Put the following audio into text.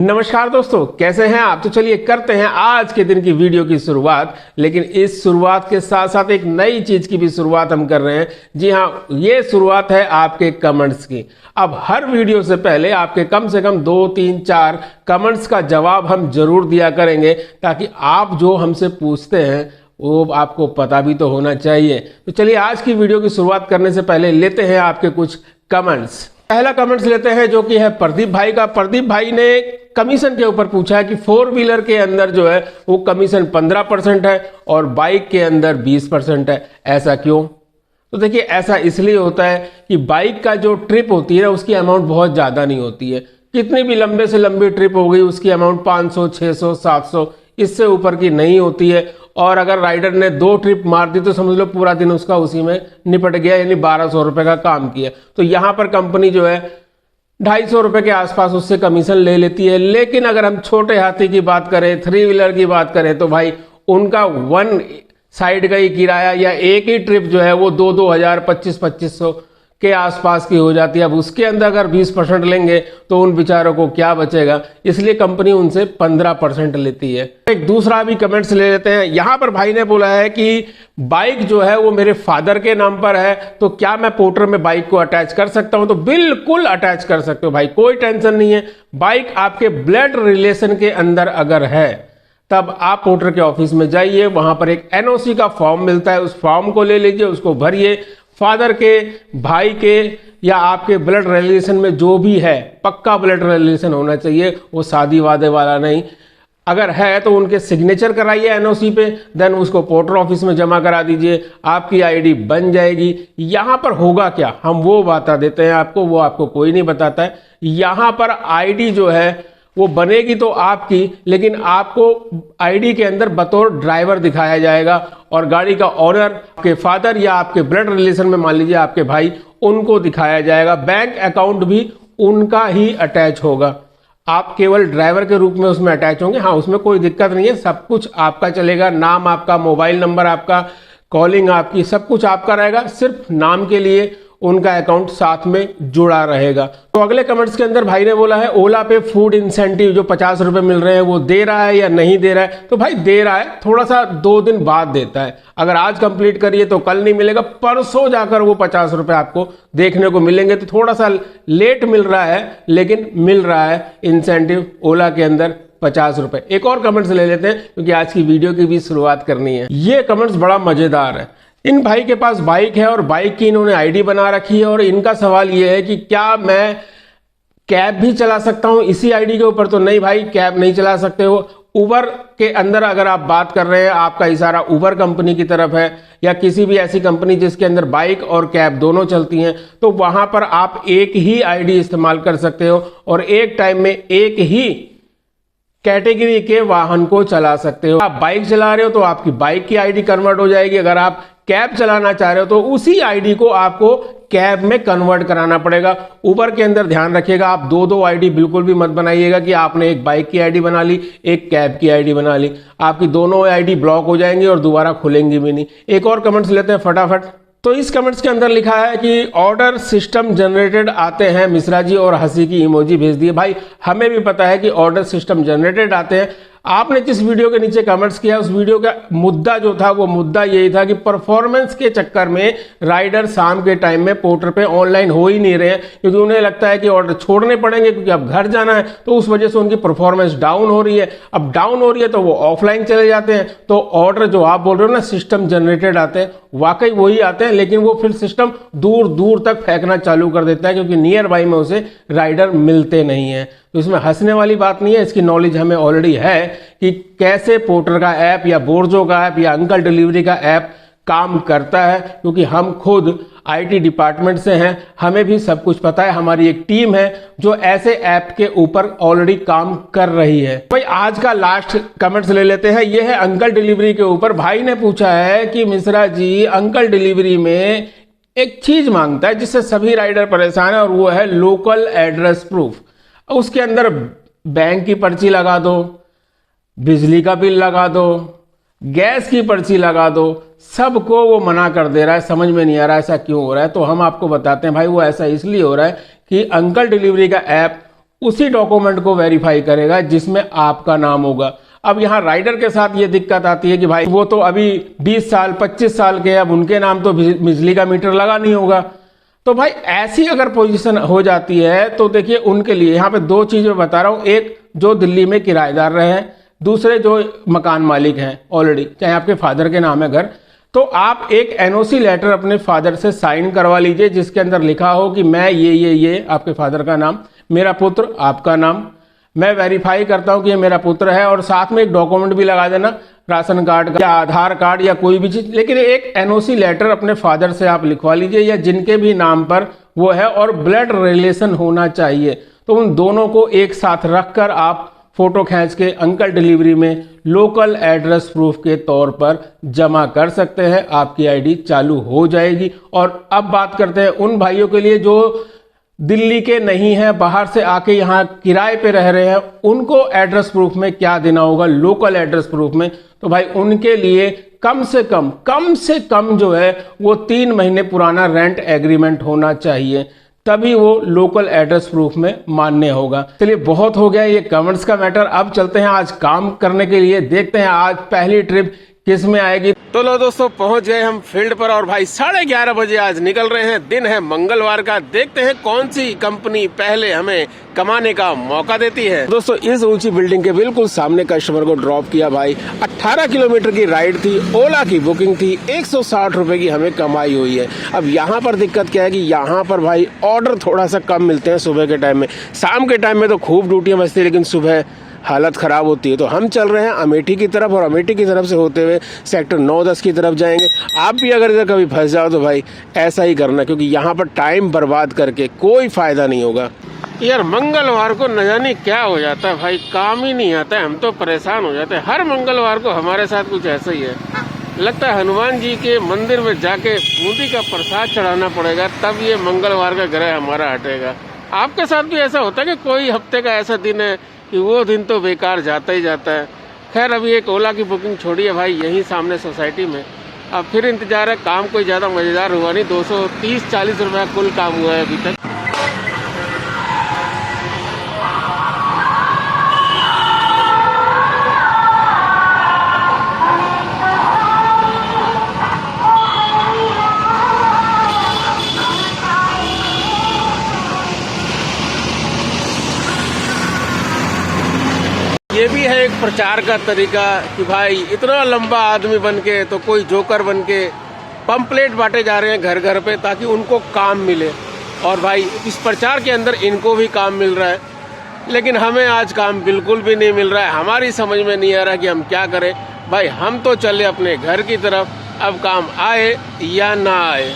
नमस्कार दोस्तों, कैसे हैं आप। तो चलिए करते हैं आज के दिन की वीडियो की शुरुआत। लेकिन इस शुरुआत के साथ साथ एक नई चीज की भी शुरुआत हम कर रहे हैं। जी हाँ, ये शुरुआत है आपके कमेंट्स की। अब हर वीडियो से पहले आपके कम से कम 2, 3, 4 कमेंट्स का जवाब हम जरूर दिया करेंगे, ताकि आप जो हमसे पूछते हैं वो आपको पता भी तो होना चाहिए। तो चलिए आज की वीडियो की शुरुआत करने से पहले लेते हैं आपके कुछ कमेंट्स। पहला कमेंट्स लेते हैं जो कि है प्रदीप भाई का। प्रदीप भाई ने कमीशन के ऊपर पूछा है कि 4 व्हीलर के अंदर जो है वो कमीशन 15% है और बाइक के अंदर 20% है, ऐसा क्यों। तो देखिए, ऐसा इसलिए होता है कि बाइक का जो ट्रिप होती है उसकी अमाउंट बहुत ज़्यादा नहीं होती है। कितनी भी लंबे से लंबी ट्रिप हो गई उसकी अमाउंट 500, 600, 700 इससे ऊपर की नहीं होती है। और अगर राइडर ने 2 ट्रिप मार दी तो समझ लो पूरा दिन उसका उसी में निपट गया, यानी 1200 रुपये का काम किया। तो यहाँ पर कंपनी जो है 250 रुपये के आसपास उससे कमीशन ले लेती है। लेकिन अगर हम छोटे हाथी की बात करें, 3 व्हीलर की बात करें, तो भाई उनका 1 साइड का ही किराया या एक ही ट्रिप जो है वो 2-2 हज़ार, 2500 के आसपास की हो जाती है। अब उसके अंदर अगर 20% लेंगे तो उन बेचारों को क्या बचेगा, इसलिए कंपनी उनसे 15% लेती है। एक दूसरा भी कमेंट्स ले लेते हैं। यहाँ पर भाई ने बोला है कि बाइक जो है वो मेरे फादर के नाम पर है, तो क्या मैं पोर्टर में बाइक को अटैच कर सकता हूं। तो बिल्कुल अटैच कर सकते हो भाई, कोई टेंशन नहीं है। बाइक आपके ब्लड रिलेशन के अंदर अगर है तब आप पोर्टर के ऑफिस में जाइए, वहां पर एक एनओसी का फॉर्म मिलता है, उस फॉर्म को ले लीजिए, उसको भरिए। फादर के, भाई के या आपके ब्लड रिलेशन में जो भी है, पक्का ब्लड रिलेशन होना चाहिए, वो शादी वादे वाला नहीं। अगर है तो उनके सिग्नेचर कराइए एनओसी पे, देन उसको पोर्टर ऑफिस में जमा करा दीजिए, आपकी आईडी बन जाएगी। यहाँ पर होगा क्या, हम वो बता देते हैं आपको, वो आपको कोई नहीं बताता है। यहाँ पर आईडी जो है वो बनेगी तो आपकी, लेकिन आपको आईडी के अंदर बतौर ड्राइवर दिखाया जाएगा और गाड़ी का ऑनर आपके फादर या आपके ब्लड रिलेशन में मान लीजिए आपके भाई, उनको दिखाया जाएगा। बैंक अकाउंट भी उनका ही अटैच होगा, आप केवल ड्राइवर के रूप में उसमें अटैच होंगे। हाँ, उसमें कोई दिक्कत नहीं है, सब कुछ आपका चलेगा। नाम आपका, मोबाइल नंबर आपका, कॉलिंग आपकी, सब कुछ आपका रहेगा। सिर्फ नाम के लिए उनका अकाउंट साथ में जुड़ा रहेगा। तो अगले कमेंट्स के अंदर भाई ने बोला है ओला पे फूड इंसेंटिव जो 50 रुपये मिल रहे हैं वो दे रहा है या नहीं दे रहा है। तो भाई दे रहा है, थोड़ा सा 2 दिन बाद देता है। अगर आज कंप्लीट करिए तो कल नहीं मिलेगा, परसों जाकर वो 50 रुपये आपको देखने को मिलेंगे। तो थोड़ा सा लेट मिल रहा है, लेकिन मिल रहा है इंसेंटिव ओला के अंदर 50 रुपये। एक और कमेंट्स ले लेते हैं क्योंकि आज की वीडियो की भी शुरुआत करनी है। ये कमेंट्स बड़ा मजेदार है। इन भाई के पास बाइक है और बाइक की इन्होंने आईडी बना रखी है और इनका सवाल ये है कि क्या मैं कैब भी चला सकता हूं इसी आईडी के ऊपर। तो नहीं भाई, कैब नहीं चला सकते हो। उबर के अंदर अगर आप बात कर रहे हैं, आपका इशारा उबर कंपनी की तरफ है या किसी भी ऐसी कंपनी जिसके अंदर बाइक और कैब दोनों चलती हैं, तो वहां पर आप एक ही आईडी इस्तेमाल कर सकते हो और एक टाइम में एक ही कैटेगरी के वाहन को चला सकते हो। आप बाइक चला रहे हो तो आपकी बाइक की आईडी कन्वर्ट हो जाएगी। अगर आप कैब चलाना चाह रहे हो तो उसी आईडी को आपको कैब में कन्वर्ट कराना पड़ेगा। उबर के अंदर ध्यान रखिएगा, आप 2-2 आईडी बिल्कुल भी मत बनाइएगा कि आपने एक बाइक की आईडी बना ली, एक कैब की आईडी बना ली। आपकी दोनों आईडी ब्लॉक हो जाएंगी और दोबारा खुलेंगी भी नहीं। एक और कमेंट्स लेते हैं फटाफट। तो इस कमेंट्स के अंदर लिखा है कि ऑर्डर सिस्टम जनरेटेड आते हैं मिश्रा जी, और हंसी की इमोजी भेज दिए। भाई हमें भी पता है कि ऑर्डर सिस्टम जनरेटेड आते हैं। आपने जिस वीडियो के नीचे कमेंट्स किया उस वीडियो का मुद्दा जो था वो मुद्दा यही था कि परफॉर्मेंस के चक्कर में राइडर शाम के टाइम में पोर्टर पे ऑनलाइन हो ही नहीं रहे हैं, क्योंकि उन्हें लगता है कि ऑर्डर छोड़ने पड़ेंगे क्योंकि अब घर जाना है, तो उस वजह से उनकी परफॉर्मेंस डाउन हो रही है। अब डाउन हो रही है तो वो ऑफलाइन चले जाते हैं। तो ऑर्डर जो आप बोल रहे हो ना सिस्टम जनरेटेड आते हैं, वाकई वही आते हैं, लेकिन वो फिर सिस्टम दूर दूर तक फेंकना चालू कर देता है क्योंकि नियर बाई में उसे राइडर मिलते नहीं है। तो इसमें हंसने वाली बात नहीं है, इसकी नॉलेज हमें ऑलरेडी है कि कैसे पोर्टर का ऐप या बोर्जो का ऐप या अंकल डिलीवरी का ऐप काम करता है, क्योंकि हम खुद आईटी डिपार्टमेंट से हैं, हमें भी सब कुछ पता है। हमारी एक टीम है जो ऐसे ऐप के ऊपर ऑलरेडी काम कर रही है। भाई आज का लास्ट कमेंट्स ले लेते हैं, ये है अंकल डिलीवरी के ऊपर। भाई ने पूछा है कि मिश्रा जी अंकल डिलीवरी में एक चीज मांगता है जिससे सभी राइडर परेशान है, और वो है लोकल एड्रेस प्रूफ। उसके अंदर बैंक की पर्ची लगा दो, बिजली का बिल लगा दो, गैस की पर्ची लगा दो, सबको वो मना कर दे रहा है। समझ में नहीं आ रहा ऐसा क्यों हो रहा है। तो हम आपको बताते हैं भाई वो ऐसा इसलिए हो रहा है कि अंकल डिलीवरी का ऐप उसी डॉक्यूमेंट को वेरीफाई करेगा जिसमें आपका नाम होगा। अब यहाँ राइडर के साथ ये दिक्कत आती है कि भाई वो तो अभी 20 साल 25 साल के, अब उनके नाम तो बिजली का मीटर लगा नहीं होगा। तो भाई ऐसी अगर पोजीशन हो जाती है तो देखिए उनके लिए यहाँ पे दो चीज़ें बता रहा हूँ, एक जो दिल्ली में किराएदार रहे हैं, दूसरे जो मकान मालिक हैं ऑलरेडी, चाहे आपके फादर के नाम है घर, तो आप एक एनओसी लेटर अपने फादर से साइन करवा लीजिए जिसके अंदर लिखा हो कि मैं ये आपके फादर का नाम, मेरा पुत्र आपका नाम, मैं वेरीफाई करता हूं कि ये मेरा पुत्र है, और साथ में एक डॉक्यूमेंट भी लगा देना, राशन कार्ड या आधार कार्ड या कोई भी चीज, लेकिन एक एनओसी लेटर अपने फादर से आप लिखवा लीजिए या जिनके भी नाम पर वो है, और ब्लड रिलेशन होना चाहिए। तो उन दोनों को एक साथ रखकर आप फोटो खींच के अंकल डिलीवरी में लोकल एड्रेस प्रूफ के तौर पर जमा कर सकते हैं, आपकी आईडी चालू हो जाएगी। और अब बात करते हैं उन भाइयों के लिए जो दिल्ली के नहीं है, बाहर से आके यहाँ किराए पे रह रहे हैं, उनको एड्रेस प्रूफ में क्या देना होगा, लोकल एड्रेस प्रूफ में। तो भाई उनके लिए कम से कम जो है वो 3 महीने पुराना रेंट एग्रीमेंट होना चाहिए, तभी वो लोकल एड्रेस प्रूफ में मान्य होगा। चलिए बहुत हो गया ये कमेंट्स का मैटर, अब चलते हैं आज काम करने के लिए, देखते हैं आज पहली ट्रिप किस में आएगी। तो लो दोस्तों पहुंच गए हम फील्ड पर, और भाई 11:30 बजे आज निकल रहे हैं, दिन है मंगलवार का। देखते हैं कौन सी कंपनी पहले हमें कमाने का मौका देती है। दोस्तों इस ऊंची बिल्डिंग के बिल्कुल सामने कस्टमर को ड्रॉप किया भाई, 18 किलोमीटर की राइड थी, ओला की बुकिंग थी, 160 रुपए की हमें कमाई हुई है। अब यहाँ पर दिक्कत क्या है कि यहाँ पर भाई ऑर्डर थोड़ा सा कम मिलते हैं सुबह के टाइम में, शाम के टाइम में तो खूब ड्यूटियां बजती है, लेकिन सुबह हालत ख़राब होती है। तो हम चल रहे हैं अमेठी की तरफ, और अमेठी की तरफ से होते हुए सेक्टर 9-10 की तरफ जाएंगे। आप भी अगर इधर कभी फंस जाओ तो भाई ऐसा ही करना, क्योंकि यहाँ पर टाइम बर्बाद करके कोई फ़ायदा नहीं होगा। यार मंगलवार को न जाने क्या हो जाता है भाई, काम ही नहीं आता है, हम तो परेशान हो जाते हैं। हर मंगलवार को हमारे साथ कुछ ऐसा ही है, लगता है हनुमान जी के मंदिर में जाके बूंदी का प्रसाद चढ़ाना पड़ेगा, तब ये मंगलवार का ग्रह हमारा हटेगा। आपके साथ भी ऐसा होता है कि कोई हफ्ते का ऐसा दिन है कि वो दिन तो बेकार जाता ही जाता है। खैर अभी एक ओला की बुकिंग छोड़ी है भाई यहीं सामने सोसाइटी में, अब फिर इंतजार है। काम कोई ज़्यादा मज़ेदार हुआ नहीं, 230-40 रुपये कुल काम हुआ है अभी तक। ये भी है एक प्रचार का तरीका कि भाई इतना लंबा आदमी बन के तो कोई जोकर बन के पंपलेट बांटे जा रहे हैं घर घर पे, ताकि उनको काम मिले। और भाई इस प्रचार के अंदर इनको भी काम मिल रहा है, लेकिन हमें आज काम बिल्कुल भी नहीं मिल रहा है। हमारी समझ में नहीं आ रहा कि हम क्या करें। भाई हम तो चले अपने घर की तरफ, अब काम आए या ना आए।